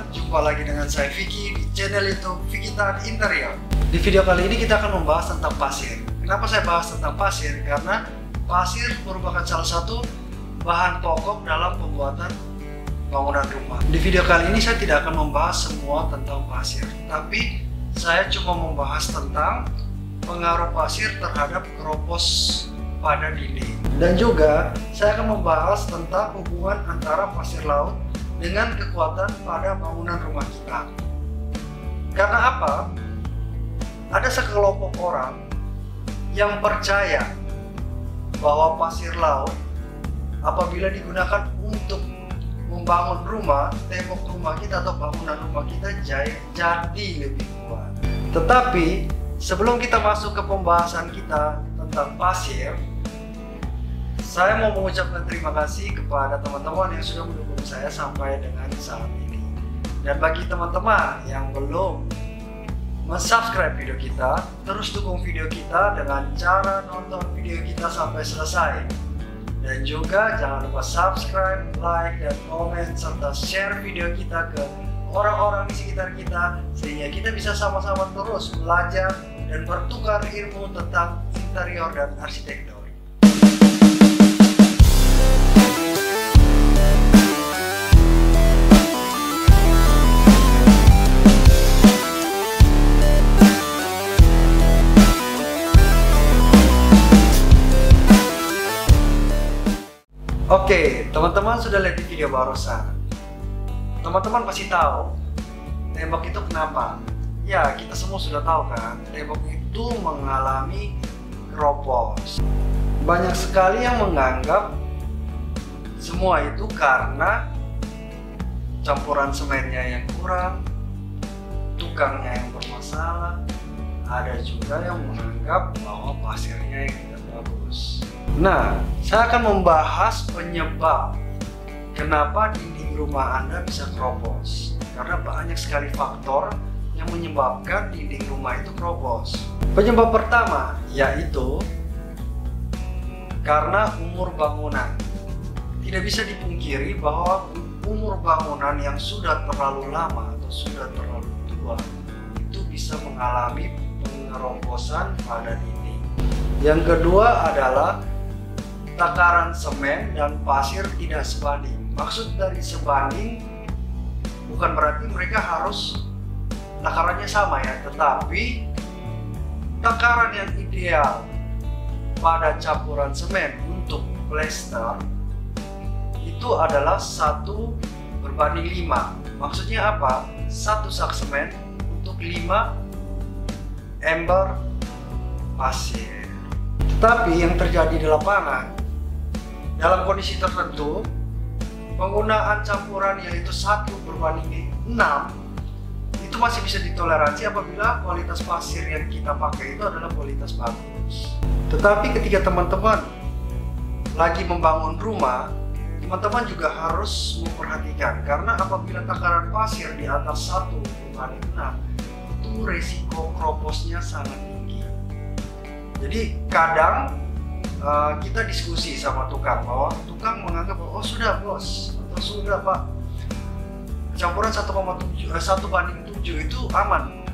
teman-teman, jumpa lagi dengan saya Vicky di channel YouTube Vicky Tan Interior. Di video kali ini kita akan membahas tentang pasir. Kenapa saya bahas tentang pasir? Karena pasir merupakan salah satu bahan pokok dalam pembuatan bangunan rumah. Di video kali ini saya tidak akan membahas semua tentang pasir, tapi saya cuma membahas tentang pengaruh pasir terhadap keropos pada dinding. Dan juga saya akan membahas tentang hubungan antara pasir laut dengan kekuatan pada bangunan rumah kita. Karena apa? Ada sekelompok orang yang percaya bahwa pasir laut apabila digunakan untuk membangun rumah, tembok rumah kita atau bangunan rumah kita jadi lebih kuat. Tetapi sebelum kita masuk ke pembahasan kita tentang pasir, saya mau mengucapkan terima kasih kepada teman-teman yang sudah mendukung saya sampai dengan saat ini. Dan bagi teman-teman yang belum subscribe video kita, terus dukung video kita dengan cara nonton video kita sampai selesai. Dan juga jangan lupa subscribe, like, dan komen, serta share video kita ke orang-orang di sekitar kita, sehingga kita bisa sama-sama terus belajar dan bertukar ilmu tentang interior dan arsitektur. Oke, teman-teman sudah lihat di video barusan. Teman-teman pasti tahu tembok itu kenapa? Ya, kita semua sudah tahu kan, tembok itu mengalami keropos. Banyak sekali yang menganggap semua itu karena campuran semennya yang kurang, tukangnya yang bermasalah. Ada juga yang menganggap bahwa pasirnya yang tidak bagus. Nah, saya akan membahas penyebab kenapa dinding rumah Anda bisa keropos. Karena banyak sekali faktor yang menyebabkan dinding rumah itu keropos. Penyebab pertama yaitu karena umur bangunan. Tidak bisa dipungkiri bahwa umur bangunan yang sudah terlalu lama atau sudah terlalu tua itu bisa mengalami pengeroposan pada dinding. Yang kedua adalah takaran semen dan pasir tidak sebanding. Maksud dari sebanding bukan berarti mereka harus takarannya sama ya, tetapi takaran yang ideal pada campuran semen untuk plester itu adalah 1:5. Maksudnya apa? 1 sak semen untuk 5 ember pasir. Tetapi yang terjadi di lapangan, dalam kondisi tertentu, penggunaan campuran yaitu 1:6 itu masih bisa ditoleransi apabila kualitas pasir yang kita pakai itu adalah kualitas bagus. Tetapi ketika teman-teman lagi membangun rumah, teman-teman juga harus memperhatikan, karena apabila takaran pasir di atas 1:6 itu resiko kroposnya sangat tinggi. Jadi kadang kita diskusi sama tukang, bahwa tukang menganggap bahwa oh sudah bos atau sudah pak, campuran 1:7 itu aman.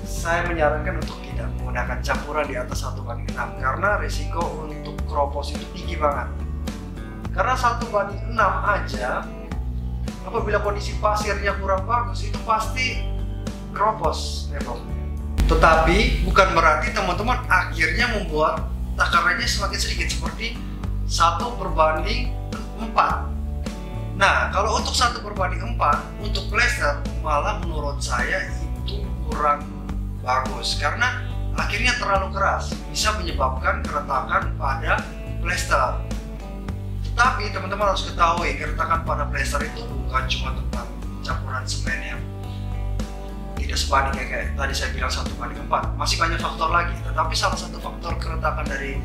Saya menyarankan untuk tidak menggunakan campuran di atas 1:6 karena resiko untuk keropos itu tinggi banget. Karena 1:6 aja, apabila kondisi pasirnya kurang bagus itu pasti keropos temboknya. Tetapi bukan berarti teman-teman akhirnya membuat takarannya semakin sedikit seperti 1:4. Nah, kalau untuk 1:4 untuk plester malah menurut saya itu kurang bagus karena akhirnya terlalu keras, bisa menyebabkan keretakan pada plester. Tetapi teman-teman harus ketahui, keretakan pada plester itu bukan cuma tentang campuran semen yang tidak sebanding kayak tadi saya bilang 1:4, masih banyak faktor lagi. Tetapi salah satu faktor keretakan dari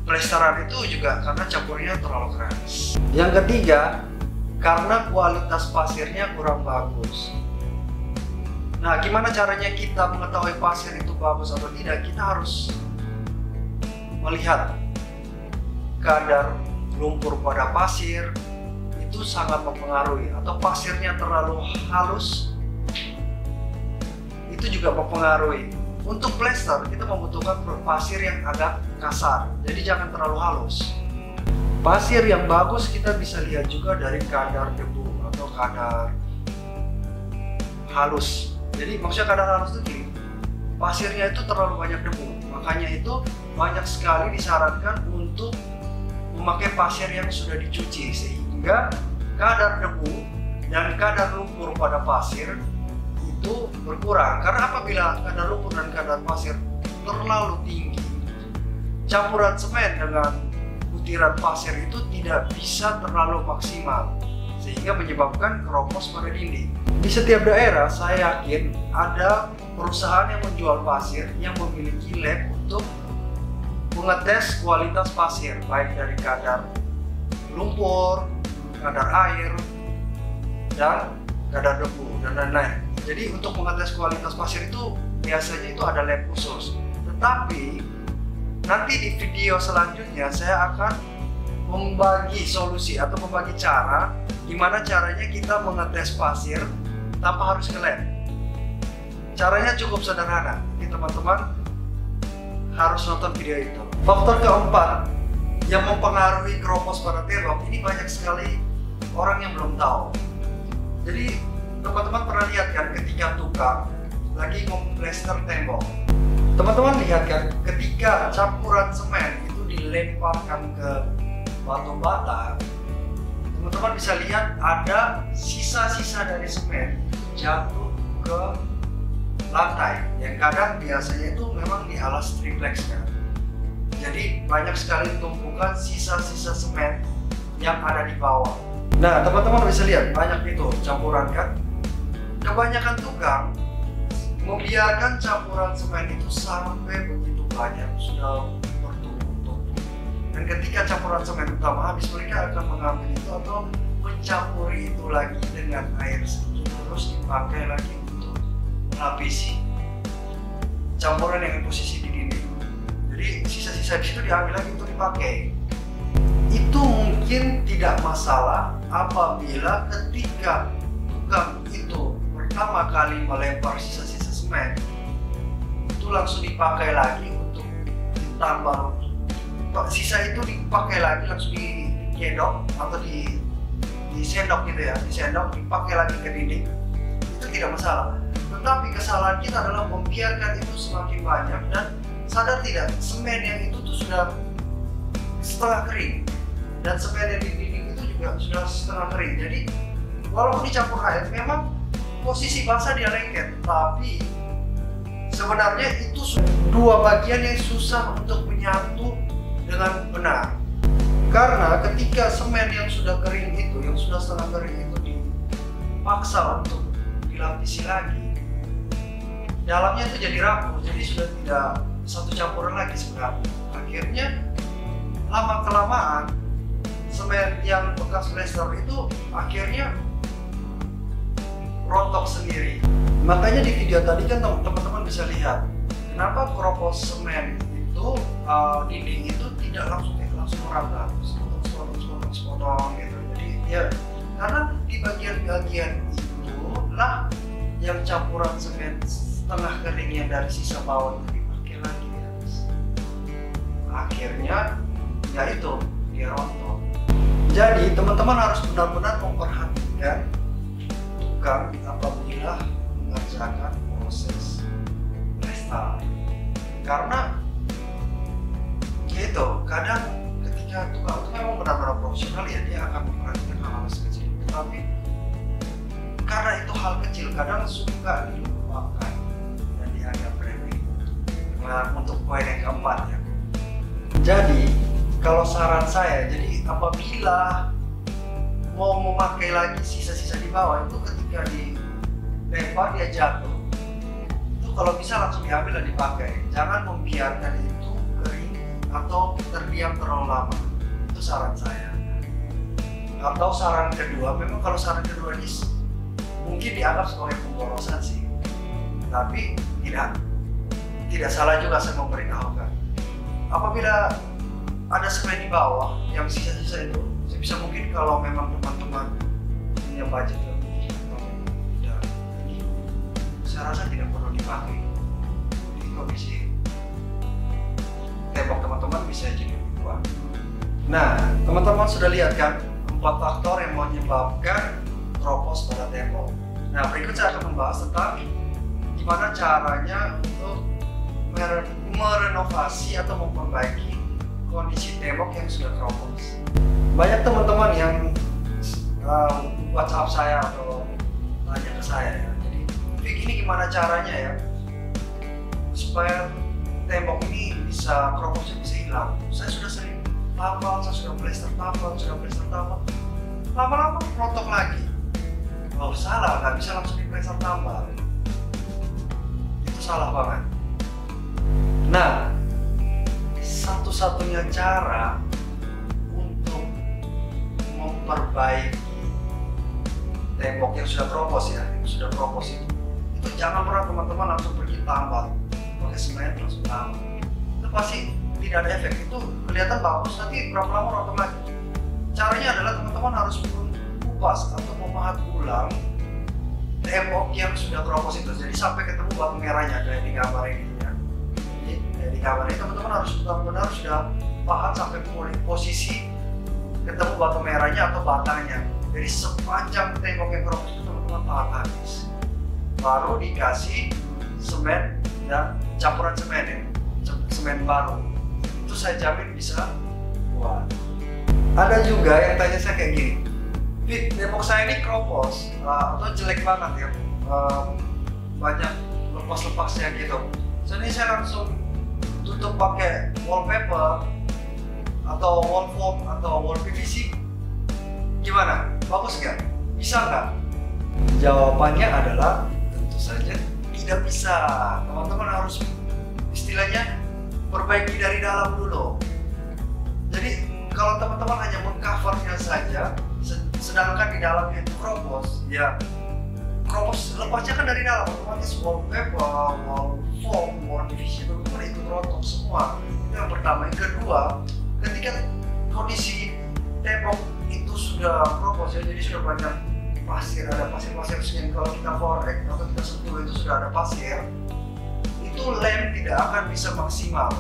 plesteran itu juga karena campurnya terlalu keras. Yang ketiga, karena kualitas pasirnya kurang bagus. Nah, gimana caranya kita mengetahui pasir itu bagus atau tidak? Kita harus melihat kadar lumpur pada pasir itu sangat mempengaruhi, atau pasirnya terlalu halus itu juga mempengaruhi. Untuk plester kita membutuhkan pasir yang agak kasar, jadi jangan terlalu halus. Pasir yang bagus kita bisa lihat juga dari kadar debu atau kadar halus. Jadi maksudnya kadar halus itu gini, pasirnya itu terlalu banyak debu, makanya itu banyak sekali disarankan untuk memakai pasir yang sudah dicuci, sehingga kadar debu dan kadar lumpur pada pasir itu berkurang. Karena apabila kadar lumpur dan kadar pasir terlalu tinggi, campuran semen dengan butiran pasir itu tidak bisa terlalu maksimal, sehingga menyebabkan keropos pada dinding. Di setiap daerah saya yakin ada perusahaan yang menjual pasir yang memiliki lab untuk mengetes kualitas pasir, baik dari kadar lumpur, kadar air, dan kadar debu, dan lain-lain. Jadi untuk mengetes kualitas pasir itu biasanya itu ada lab khusus. Tetapi nanti di video selanjutnya saya akan membagi solusi atau membagi cara gimana caranya kita mengetes pasir tanpa harus ke lab. Caranya cukup sederhana, jadi teman-teman harus nonton video itu. Faktor keempat yang mempengaruhi keropos pada tembok, ini banyak sekali orang yang belum tahu. Jadi teman-teman pernah lihat kan ketika tukang lagi memplester tembok, teman-teman lihat kan ketika campuran semen itu dilemparkan ke batu bata, teman-teman bisa lihat ada sisa-sisa dari semen jatuh ke lantai, yang kadang biasanya itu memang di alas triplex kan. Jadi banyak sekali tumpukan sisa-sisa semen yang ada di bawah. Nah teman-teman bisa lihat banyak itu campuran kan. Kebanyakan tukang membiarkan campuran semen itu sampai begitu banyak, sudah bertumpuk-tumpuk. Dan ketika campuran semen utama habis, mereka akan mengambil itu atau mencampuri itu lagi dengan air sedikit, terus dipakai lagi untuk melapisi campuran yang posisi di dinding. Jadi sisa-sisa di situ diambil lagi untuk dipakai. Itu mungkin tidak masalah apabila ketika tukang itu pertama kali melempar sisa-sisa semen itu langsung dipakai lagi untuk ditambah, sisa itu dipakai lagi langsung dikedok atau disendok gitu ya, disendok dipakai lagi ke dinding, itu tidak masalah. Tetapi kesalahan kita adalah membiarkan itu semakin banyak dan sadar tidak, semen yang itu tuh sudah setengah kering dan semen yang di dinding itu juga sudah setengah kering. Jadi walaupun dicampur air, memang posisi basah dia lengket, tapi sebenarnya itu dua bagian yang susah untuk menyatu dengan benar. Karena ketika semen yang sudah kering itu, yang sudah setengah kering itu dipaksa untuk dilapisi lagi, dalamnya itu jadi rapuh, jadi sudah tidak satu campuran lagi sebenarnya. Akhirnya lama kelamaan semen yang bekas plester itu akhirnya rontok sendiri. Makanya di video tadi kan teman-teman bisa lihat kenapa keropos semen itu dinding itu tidak langsung merata, sepotong gitu. Jadi ya karena di bagian-bagian itulah yang campuran semen setengah kering yang dari sisa bawah itu dipakai lagi di atas. Akhirnya ya itu dia rontok. Jadi teman-teman harus benar-benar memperhatikan tukang apabila mengerjakan proses plester, karena gitu kadang ketika tukang itu memang benar-benar profesional ya, dia akan memperhatikan hal-hal kecil, tapi karena itu hal kecil kadang suka dilupakan dan dianggap remeh. Nah, untuk poin yang keempat ya, jadi kalau saran saya, jadi apabila mau memakai lagi sisa-sisa di bawah itu, ketika dilempar dia jatuh, itu kalau bisa langsung diambil dan dipakai. Jangan membiarkan itu kering atau terdiam terlalu lama. Itu saran saya. Atau saran kedua, memang kalau saran kedua ini mungkin dianggap sebagai pemborosan sih, tapi tidak salah juga saya memberitahukan. Apabila ada semen di bawah yang sisa-sisa itu, Bisa mungkin kalau memang teman-teman punya budget lebih atau tidak ini, saya rasa tidak perlu dipakai. Jadi kondisi tembok teman-teman bisa jadi lebih kuat. Nah, teman-teman sudah lihat kan 4 faktor yang menyebabkan keropos pada tembok. Nah, berikut saya akan membahas tentang gimana caranya untuk merenovasi atau memperbaiki kondisi tembok yang sudah keropos. Banyak teman-teman yang WhatsApp saya atau tanya ke saya ya. Jadi, Vic, ini gimana caranya ya supaya tembok ini bisa keroposnya bisa hilang? Saya sudah sering tambal, saya sudah plester tambal, lama-lama rontok lagi. Oh salah, nggak bisa langsung di plester tambal. Itu salah banget. Nah, satu-satunya cara untuk memperbaiki tembok yang sudah keropos ya, itu jangan pernah teman-teman langsung pergi tambal pakai semen langsung tambal. Itu pasti tidak ada efek. Itu kelihatan bagus, nanti berapa lama rontok lagi. Caranya adalah teman-teman harus kupas atau memahat ulang tembok yang sudah keropos itu. Jadi sampai ketemu batu merahnya kayak di gambar ini ya. Jadi di gambar ini teman-teman harus benar-benar sudah pahat sampai posisi ketemu batu merahnya atau batangnya. Jadi sepanjang tembok yang keropos itu teman-teman pahat habis. Baru dikasih semen dan campuran semen ya, semen baru. Itu saya jamin bisa kuat. Ada juga yang tanya saya kayak gini, Fit, tembok saya ini keropos atau jelek banget ya, banyak lepas-lepasnya gitu. Jadi saya langsung tutup pakai wallpaper atau wall foam atau wall PVC. Gimana? Bagus nggak? Bisa nggak? Jawabannya adalah tentu saja tidak bisa. Teman-teman harus istilahnya perbaiki dari dalam dulu. Jadi kalau teman-teman hanya mengcovernya saja, sedangkan di dalamnya itu keropos, ya keropos lepasnya kan dari dalam, otomatis wallpaper, wall foam, wall PVC itu rontok semua. Itu yang pertama. Yang kedua, ketika kondisi tembok itu sudah keropos ya, jadi sudah banyak pasir, ada pasir-pasir yang kalau kita korek atau kita sentuh itu sudah ada pasir, itu lem tidak akan bisa maksimal.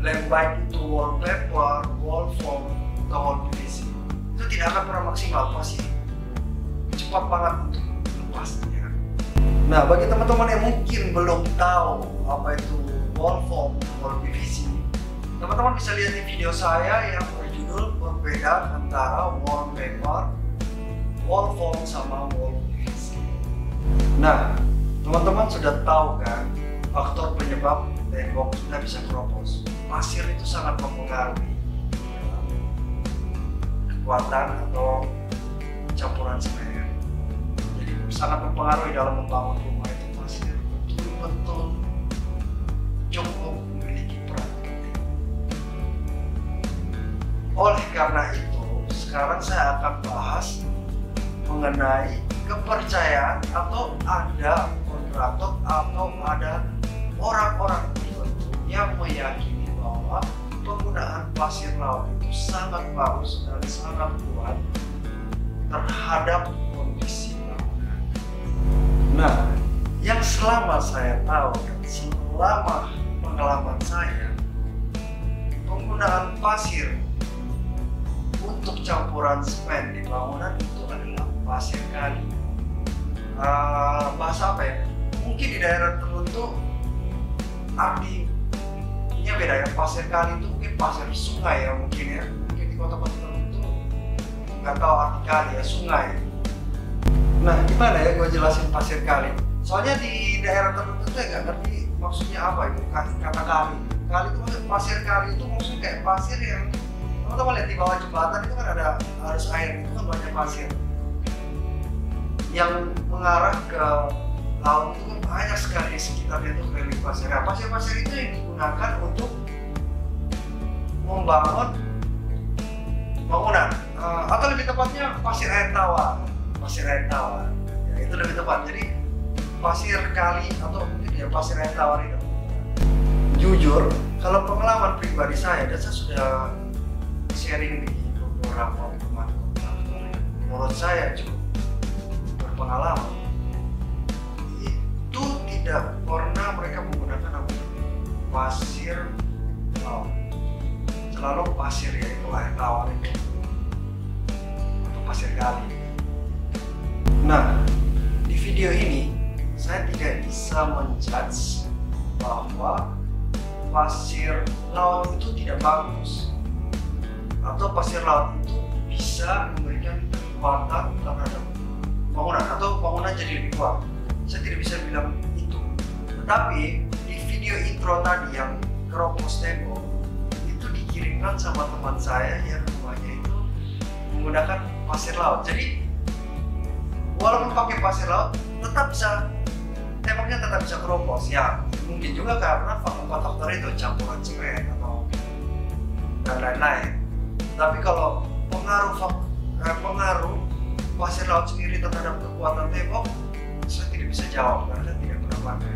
Lem baik itu wallpaper, wall foam, atau wall PVC itu tidak akan pernah maksimal, pasti cepat banget untuk lepasnya. Nah, bagi teman-teman yang mungkin belum tahu apa itu wall foam, wall PVC, teman-teman bisa lihat di video saya yang berjudul perbedaan antara wallpaper, wall foam sama wall PVC. Nah, teman-teman sudah tahu kan faktor penyebab tembok kita bisa keropos. Pasir itu sangat mempengaruhi kekuatan atau campuran semen. Jadi sangat mempengaruhi dalam membangun rumah itu. Pasir betul-betul cukup memiliki peran penting. Oleh karena itu, sekarang saya akan bahas mengenai kepercayaan atau ada kontraktor atau ada orang-orang tertentu yang meyakini bahwa penggunaan pasir laut itu sangat bagus dan sangat kuat terhadap kondisi bangunan. Nah, yang selama saya tahu dan selama pengalaman saya, penggunaan pasir untuk campuran semen di bangunan itu adalah pasir kali. Bahasa apa ya? Mungkin di daerah tertentu artinya beda ya. Pasir kali itu mungkin pasir sungai ya, mungkin ya. Mungkin di kota-kota tertentu nggak tahu arti kali ya, sungai. Nah, gimana ya gue jelasin pasir kali? Soalnya di daerah tertentu saya nggak ngerti maksudnya apa itu kata kali. Kali itu maksudnya pasir kali itu maksudnya kayak pasir yang teman-teman lihat di bawah jembatan itu kan ada arus air, itu kan banyak pasir yang mengarah ke laut itu kan banyak sekali di sekitarnya itu keliling pasir. Nah, pasir-pasir itu yang digunakan untuk membangun bangunan, atau lebih tepatnya pasir air tawar. Ya, itu lebih tepat. Jadi pasir kali atau mungkin ya pasir air tawar itu. Jujur, kalau pengalaman pribadi saya dan saya sudah sharing di beberapa menurut saya cukup berpengalaman, itu tidak pernah mereka menggunakan pasir laut. Selalu pasir, yaitu air tawar itu atau pasir gali. Nah, di video ini saya tidak bisa menjudge bahwa pasir laut itu tidak bagus atau pasir laut itu bisa memberikan kekuatan terhadap bangunan atau bangunan jadi lebih kuat. Saya tidak bisa bilang itu. Tetapi di video intro tadi yang keropos tembok itu dikirimkan sama teman saya yang rumahnya itu menggunakan pasir laut. Jadi walaupun pakai pasir laut tetap bisa, temboknya tetap bisa keropos. Ya mungkin juga karena faktor itu campuran semen atau dan lain-lain. Tapi kalau pengaruh pasir laut sendiri terhadap kekuatan tembok, saya tidak bisa jawab karena saya tidak pernah pakai.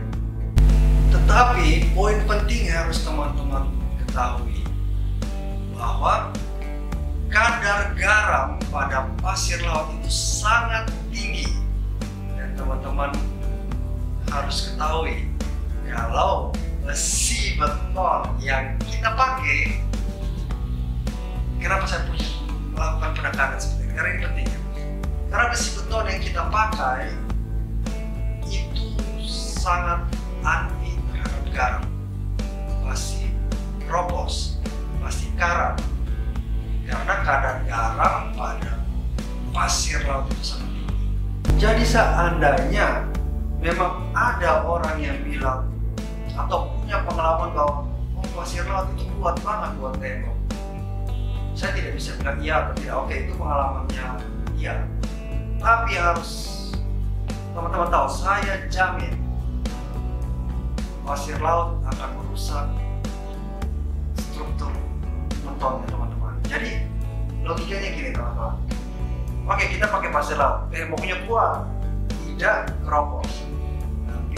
Tetapi poin penting yang harus teman-teman ketahui bahwa kadar garam pada pasir laut itu sangat tinggi, dan teman-teman harus ketahui kalau besi beton yang kita pakai, kenapa saya punya melakukan penekanan seperti ini? Karena ini penting. Karena besi beton yang kita pakai itu sangat anti terhadap garam, pasti keropos, pasti karat, karena kadar garam pada pasir laut itu sangat tinggi. Jadi seandainya memang ada orang yang bilang atau punya pengalaman bahwa pasir laut itu kuat banget buat tembok, saya tidak bisa bilang iya atau tidak. Oke, itu pengalamannya iya, tapi harus teman-teman tahu, saya jamin pasir laut akan merusak struktur betonnya teman-teman. Jadi logikanya gini teman-teman, oke kita pakai pasir laut, temboknya kuat, tidak keropos, tapi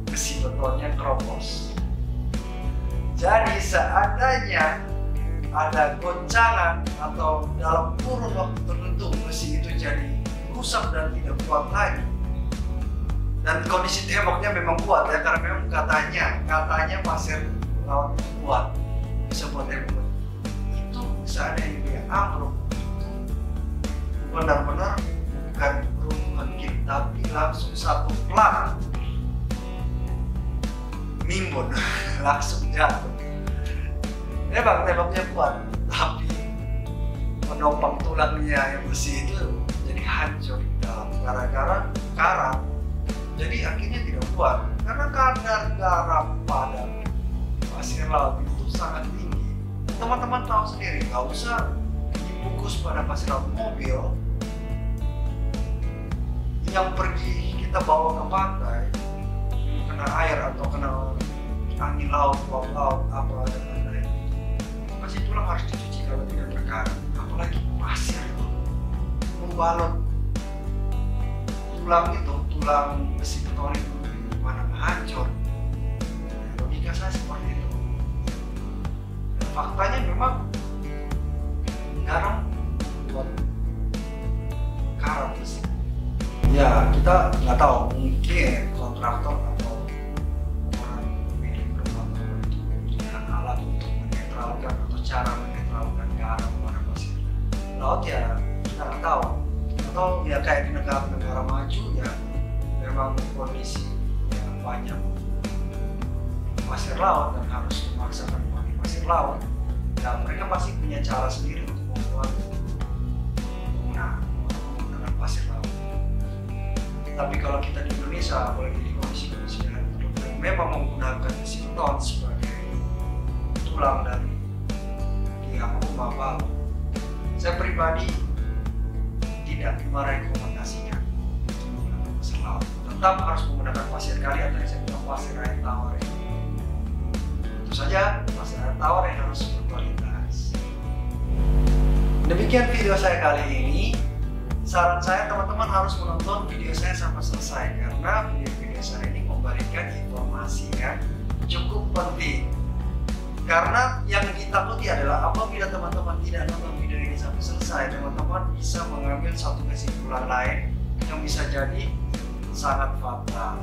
besi betonnya keropos. Jadi seandainya ada goncangan atau dalam kurun waktu tertentu besi itu jadi rusak dan tidak kuat lagi, dan kondisi temboknya memang kuat ya, karena memang katanya pasir laut itu kuat, bisa buat tembok, itu seandainya dia ambruk, benar-benar bukan runtuhan gini, tapi langsung satu plak mimbun langsung jatuh. Memang temboknya kuat, tapi penopang tulangnya yang besi itu jadi hancur di dalam gara-gara karat. Jadi akhirnya tidak kuat karena kadar garam pada pasir laut itu sangat tinggi. Teman-teman tahu sendiri, nggak usah dibungkus pada pasir laut. Mobil yang pergi kita bawa ke pantai kena air atau kena angin laut, bawah laut, apa dan lain-lain, pasti tulang harus dicuci kalau tidak berkarat. Apalagi pasir itu membalut tulang besi beton itu mana hancur. Logika saya seperti itu. Dan faktanya memang garam buat karat besi. Ya kita nggak tahu, mungkin kontraktor atau orang pemilik rumah itu punya alat untuk menetralkan atau cara menetralkan garam pada pasir laut, ya kita nggak tahu. Atau ya kayak di negara-negara maju ya memang kondisi yang banyak pasir laut dan harus memaksakan pakai pasir laut, dan mereka pasti punya cara sendiri untuk membuat menggunakan pasir laut. Tapi kalau kita di Indonesia, apalagi di kondisi-kondisi yang memang menggunakan besi beton sebagai tulang dari tiang rumah bangun, saya pribadi tidak merekomendasikan menggunakan pasir laut. Tetap harus menggunakan pasir kali atau yang saya bilang pasir air tawar ini. Tentu saja pasir air tawar yang harus berkualitas. Demikian video saya kali ini. Saran saya teman-teman harus menonton video saya sampai selesai, karena video saya ini memberikan informasi yang cukup penting. Karena yang ditakuti adalah apabila teman-teman tidak nonton video ini sampai selesai, teman-teman bisa mengambil satu kesimpulan lain yang bisa jadi sangat fatal.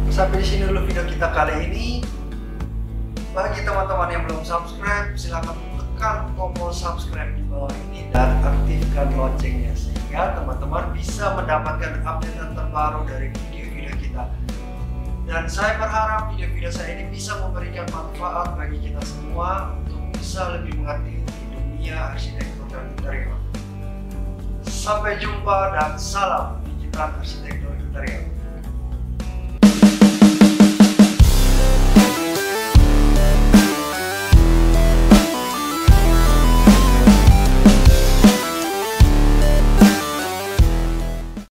Sampai di sini dulu video kita kali ini. Bagi teman-teman yang belum subscribe, silahkan tekan tombol subscribe di bawah ini dan aktifkan loncengnya sehingga teman-teman bisa mendapatkan update terbaru dari video-video kita. Dan saya berharap video-video saya ini bisa memberikan manfaat bagi kita semua untuk bisa lebih mengerti di dunia arsitektur dan interior. Sampai jumpa dan salam digital arsitektur interior.